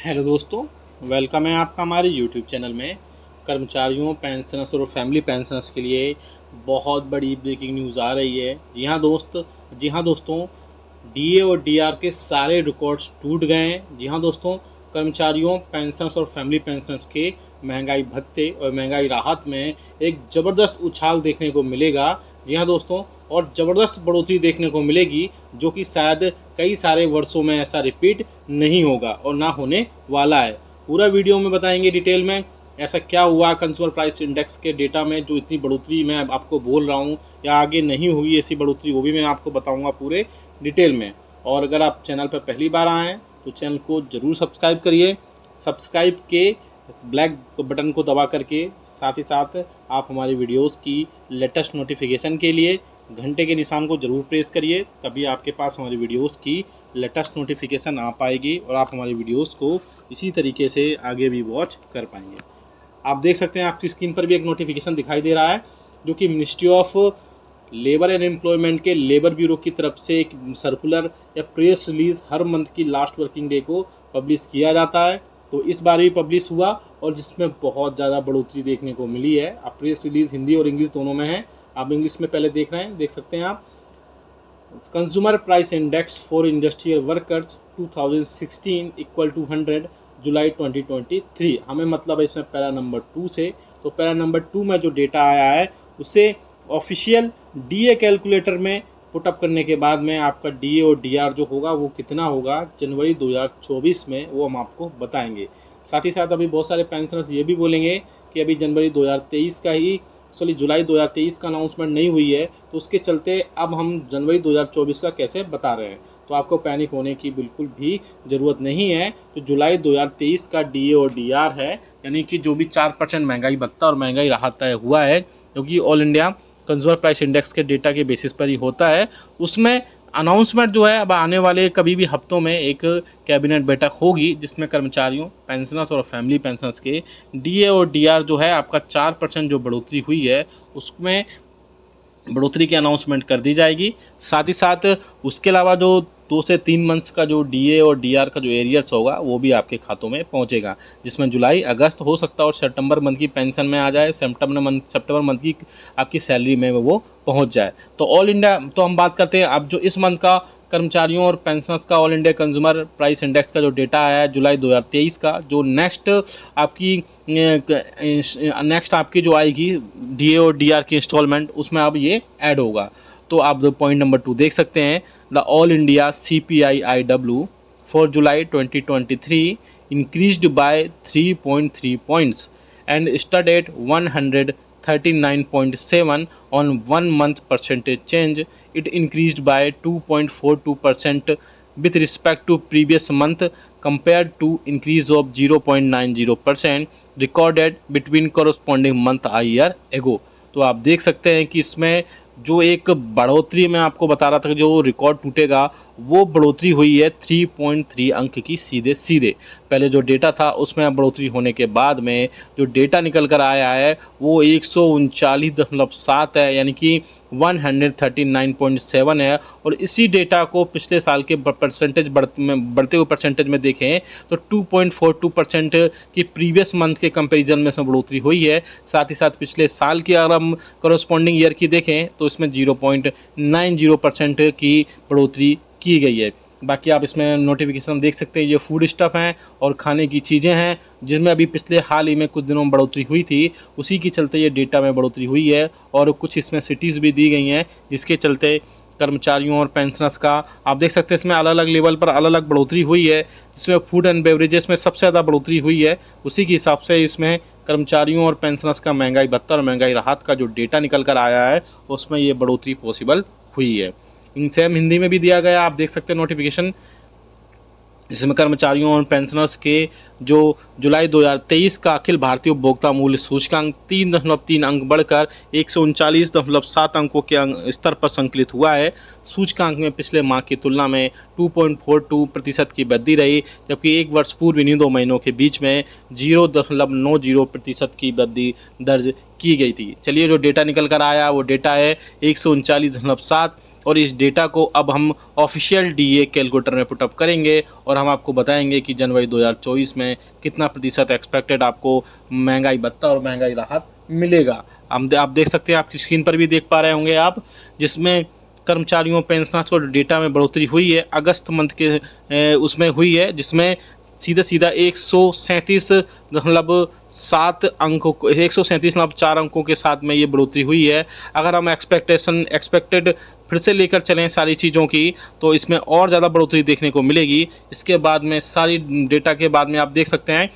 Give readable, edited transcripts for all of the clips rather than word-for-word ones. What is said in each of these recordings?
Hello दोस्तों, welcome है आपका हमारे यूट्यूब चैनल में। कर्मचारियों, पेंशनर्स और फैमिली पेंशनर्स के लिए बहुत बड़ी ब्रेकिंग न्यूज़ आ रही है। जी हाँ दोस्तों, डीए और डीआर के सारे रिकॉर्ड्स टूट गए हैं। जी हाँ दोस्तों, कर्मचारियों, पेंशनर्स और फैमिली पेंशनर्स के महंगाई भत्ते और महंगाई राहत में एक ज़बरदस्त उछाल देखने को मिलेगा। जी हाँ दोस्तों, और ज़बरदस्त बढ़ोतरी देखने को मिलेगी जो कि शायद कई सारे वर्षों में ऐसा रिपीट नहीं होगा और ना होने वाला है। पूरा वीडियो में बताएंगे डिटेल में ऐसा क्या हुआ कंज्यूमर प्राइस इंडेक्स के डेटा में जो इतनी बढ़ोतरी मैं आपको बोल रहा हूँ, या आगे नहीं हुई ऐसी बढ़ोतरी, वो भी मैं आपको बताऊँगा पूरे डिटेल में। और अगर आप चैनल पर पहली बार आए हैं तो चैनल को ज़रूर सब्सक्राइब करिए। सब्सक्राइब के ब्लैक बटन को दबा करके साथ ही साथ आप हमारी वीडियोस की लेटेस्ट नोटिफिकेशन के लिए घंटे के निशान को ज़रूर प्रेस करिए, तभी आपके पास हमारी वीडियोस की लेटेस्ट नोटिफिकेशन आ पाएगी और आप हमारी वीडियोस को इसी तरीके से आगे भी वॉच कर पाएंगे। आप देख सकते हैं आपकी स्क्रीन पर भी एक नोटिफिकेशन दिखाई दे रहा है जो कि ministry of labour and employment के लेबर ब्यूरो की तरफ से एक सर्कुलर या प्रेस रिलीज़ हर मंथ की लास्ट वर्किंग डे को पब्लिश किया जाता है। तो इस बार भी पब्लिश हुआ और जिसमें बहुत ज़्यादा बढ़ोतरी देखने को मिली है। अब प्रेस रिलीज़ हिंदी और इंग्लिश दोनों में है। आप इंग्लिश में पहले देख रहे हैं, देख सकते हैं आप। Consumer price index for industrial workers 2016 equal to 100 July 2023। हमें मतलब है इसमें पैरा नंबर 2 से। तो पैरा नंबर 2 में जो डेटा आया है उसे ऑफिशियल डीए कैलकुलेटर में पुटअप करने के बाद में आपका डीए और डीआर जो होगा वो कितना होगा जनवरी 2024 में, वो हम आपको बताएंगे। साथ ही साथ अभी बहुत सारे पेंशनर्स ये भी बोलेंगे कि अभी जनवरी 2023 का ही जुलाई 2023 का अनाउंसमेंट नहीं हुई है, तो उसके चलते अब हम जनवरी 2024 का कैसे बता रहे हैं। तो आपको पैनिक होने की बिल्कुल भी ज़रूरत नहीं है। तो जुलाई 2023 का डीए और डीआर है, यानी कि जो भी 4% महंगाई भत्ता और महंगाई राहत तय हुआ है, क्योंकि all India consumer price index के डेटा के बेसिस पर ही होता है। उसमें अनाउंसमेंट जो है अब आने वाले कभी भी हफ्तों में एक कैबिनेट बैठक होगी जिसमें कर्मचारियों, पेंशनर्स और फैमिली पेंशनर्स के डीए और डीआर जो है आपका 4% जो बढ़ोतरी हुई है उसमें बढ़ोतरी की अनाउंसमेंट कर दी जाएगी। साथ ही साथ उसके अलावा जो 2 से 3 मंथ्स का जो डीए और डीआर का जो एरियर्स होगा वो भी आपके खातों में पहुंचेगा, जिसमें जुलाई, अगस्त हो सकता है और सितंबर मंथ की पेंशन में आ जाए, सितंबर मंथ की आपकी सैलरी में वो पहुंच जाए। तो ऑल इंडिया, तो हम बात करते हैं अब जो इस मंथ का कर्मचारियों और पेंशनर्स का all India consumer price index का जो डेटा आया है जुलाई 2023 का, जो नेक्स्ट आपकी जो आएगी डीए और डीआर की इंस्टॉलमेंट, उसमें अब ये ऐड होगा। तो आप पॉइंट नंबर 2 देख सकते हैं, the all India CPI-IW for July 2023 increased by 3.3 points and stood at 139.7 on 1 month percentage change. It increased by 2.42% with respect to previous month compared to increase of 0.90% recorded between corresponding month a year ago। तो आप देख सकते हैं कि इसमें जो एक बढ़ोतरी मैं आपको बता रहा था कि जो रिकॉर्ड टूटेगा, वो बढ़ोतरी हुई है 3.3 अंक की सीधे सीधे। पहले जो डेटा था उसमें बढ़ोतरी होने के बाद में जो डेटा निकल कर आया है वो 139.7 है, यानी कि 139.7 है। और इसी डेटा को पिछले साल के परसेंटेज बढ़ते हुए परसेंटेज में देखें तो 2.42% की प्रीवियस मंथ के कंपैरिजन में इसमें बढ़ोतरी हुई है। साथ ही साथ पिछले साल की अगर हम करस्पॉन्डिंग ईयर की देखें तो इसमें 0.90% की बढ़ोतरी की गई है। बाकी आप इसमें नोटिफिकेशन देख सकते हैं, ये फूड स्टफ हैं और खाने की चीज़ें हैं जिनमें अभी पिछले हाल ही में कुछ दिनों में बढ़ोतरी हुई थी, उसी के चलते ये डेटा में बढ़ोतरी हुई है। और कुछ इसमें सिटीज़ भी दी गई हैं जिसके चलते कर्मचारियों और पेंशनर्स का आप देख सकते हैं इसमें अलग अलग लेवल पर अलग अलग बढ़ोतरी हुई है। जिसमें फूड एंड बेवरेजेस में सबसे ज़्यादा बढ़ोतरी हुई है, उसी के हिसाब से इसमें कर्मचारियों और पेंशनर्स का महंगाई भत्ता और महंगाई राहत का जो डेटा निकल कर आया है उसमें ये बढ़ोतरी पॉसिबल हुई है। इन सेम हिंदी में भी दिया गया, आप देख सकते हैं नोटिफिकेशन, जिसमें कर्मचारियों और पेंशनर्स के जो जुलाई 2023 का अखिल भारतीय उपभोक्ता मूल्य सूचकांक 3.3 अंक बढ़कर 139.7 अंकों के स्तर पर संकलित हुआ है। सूचकांक में पिछले माह की तुलना में 2.42% की वृद्धि रही, जबकि एक वर्ष पूर्व इन्हीं 2 महीनों के बीच में 0.90% की वृद्धि दर्ज की गई थी। चलिए जो डेटा निकल कर आया वो डेटा है 139.7 और इस डेटा को अब हम ऑफिशियल डीए कैलकुलेटर में पुटअप करेंगे और हम आपको बताएंगे कि जनवरी 2024 में कितना प्रतिशत एक्सपेक्टेड आपको महंगाई भत्ता और महंगाई राहत मिलेगा। आप देख सकते हैं, आपकी स्क्रीन पर भी देख पा रहे होंगे आप, जिसमें कर्मचारियों पेंशनर्स को डेटा में बढ़ोतरी हुई है अगस्त मंथ के उसमें हुई है, जिसमें सीधा 137.7 अंकों को 137.4 अंकों के साथ में ये बढ़ोतरी हुई है। अगर हम एक्सपेक्टेड फिर से लेकर चलें सारी चीज़ों की, तो इसमें और ज़्यादा बढ़ोतरी देखने को मिलेगी। इसके बाद में सारी डेटा के बाद में आप देख सकते हैं,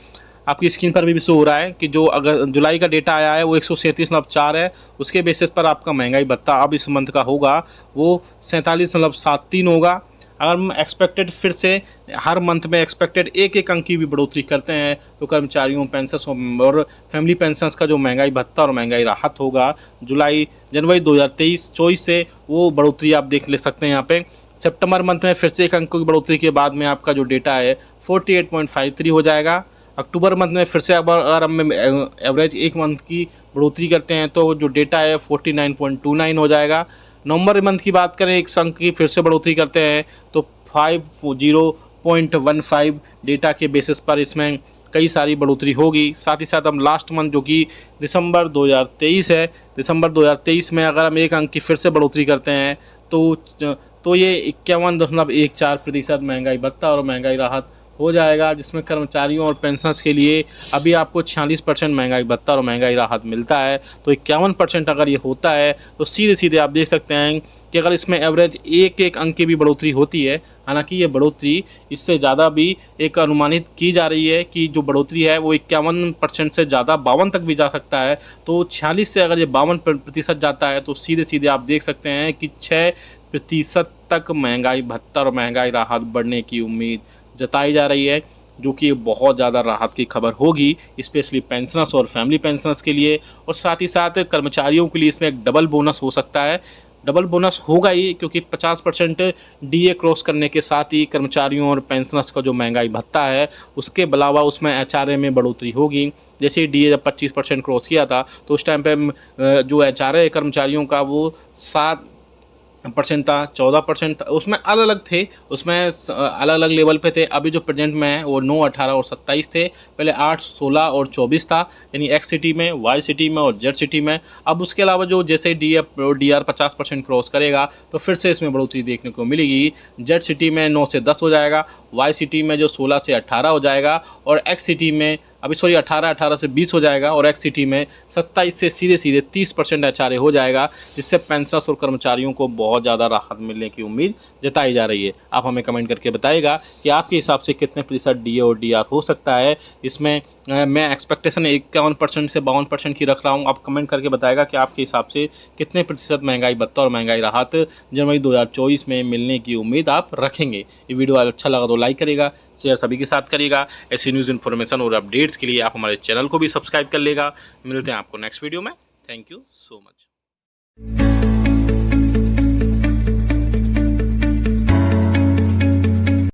आपकी स्क्रीन पर भी शो हो रहा है कि जो अगर जुलाई का डेटा आया है वो 137.4 है, उसके बेसिस पर आपका महंगाई भत्ता अब इस मंथ का होगा वो 47.73 होगा। अगर हम एक्सपेक्टेड फिर से हर मंथ में एक्सपेक्टेड एक अंक की भी बढ़ोतरी करते हैं तो कर्मचारियों पेंशनर्स और फैमिली पेंशनर्स का जो महंगाई भत्ता और महंगाई राहत होगा जनवरी 2023-24 से, वो बढ़ोतरी आप देख ले सकते हैं यहाँ पे। सितंबर मंथ में फिर से एक अंक की बढ़ोतरी के बाद में आपका जो डेटा है 48.53 हो जाएगा। अक्टूबर मंथ में फिर से अगर हम एवरेज एक मंथ की बढ़ोतरी करते हैं तो जो डेटा है 49.29 हो जाएगा। नवंबर मंथ की बात करें, एक अंक की फिर से बढ़ोतरी करते हैं तो 50.15 डेटा के बेसिस पर इसमें कई सारी बढ़ोतरी होगी। साथ ही साथ हम लास्ट मंथ जो कि दिसंबर 2023 है, दिसंबर 2023 में अगर हम एक अंक की फिर से बढ़ोतरी करते हैं तो ये 51.14% महंगाई भत्ता और महंगाई राहत हो जाएगा, जिसमें कर्मचारियों और पेंशनर्स के लिए अभी आपको 46% महंगाई भत्ता और महंगाई राहत मिलता है। तो 51% अगर ये होता है तो सीधे आप देख सकते हैं कि अगर इसमें एवरेज एक अंक की भी बढ़ोतरी होती है, हालांकि ये बढ़ोतरी इससे ज़्यादा भी एक अनुमानित की जा रही है कि जो बढ़ोतरी है वो 51% से ज़्यादा 52 तक भी जा सकता है। तो 46 से अगर ये 52% जाता है तो सीधे आप देख सकते हैं कि 6% तक महंगाई भत्ता और महंगाई राहत बढ़ने की उम्मीद जताई जा रही है, जो कि बहुत ज़्यादा राहत की खबर होगी स्पेशली पेंशनर्स और फैमिली पेंशनर्स के लिए। और साथ ही साथ कर्मचारियों के लिए इसमें एक डबल बोनस हो सकता है। डबल बोनस होगा ही क्योंकि 50% डीए क्रॉस करने के साथ ही कर्मचारियों और पेंशनर्स का जो महंगाई भत्ता है उसके अलावा उसमें एचआरए में बढ़ोतरी होगी। जैसे डीए जब 25% क्रॉस किया था तो उस टाइम पे जो एचआरए कर्मचारियों का वो 7% था, 14% था, उसमें अलग अलग थे, उसमें अलग अलग लेवल पे थे। अभी जो प्रेजेंट में है वो 9, 18 और 27 थे। पहले 8, 16 और 24 था, यानी एक्स सिटी में, वाई सिटी में और जेड सिटी में। अब उसके अलावा जो जैसे डीआर 50% क्रॉस करेगा तो फिर से इसमें बढ़ोतरी देखने को मिलेगी। जेड सिटी में 9 से 10 हो जाएगा, वाई सिटी में जो 16 से 18 हो जाएगा और एक्स सिटी में 18 से 20 हो जाएगा और एक्स सिटी में 27 से सीधे 30% एचआरए हो जाएगा, जिससे पेंशनर्स और कर्मचारियों को बहुत ज़्यादा राहत मिलने की उम्मीद जताई जा रही है। आप हमें कमेंट करके बताइएगा कि आपके हिसाब से कितने प्रतिशत डीए और डीआर हो सकता है। इसमें मैं एक्सपेक्टेशन 51% से 52% की रख रहा हूँ। आप कमेंट करके बताएगा कि आपके हिसाब से कितने प्रतिशत महंगाई भत्ता और महंगाई राहत जनवरी 2024 में मिलने की उम्मीद आप रखेंगे। ये वीडियो अच्छा लगा तो लाइक करिएगा, शेयर सभी के साथ करिएगा। ऐसी न्यूज़ इन्फॉर्मेशन और अपडेट्स के लिए आप हमारे चैनल को भी सब्सक्राइब कर लेगा। मिलते हैं आपको नेक्स्ट वीडियो में। Thank you so much.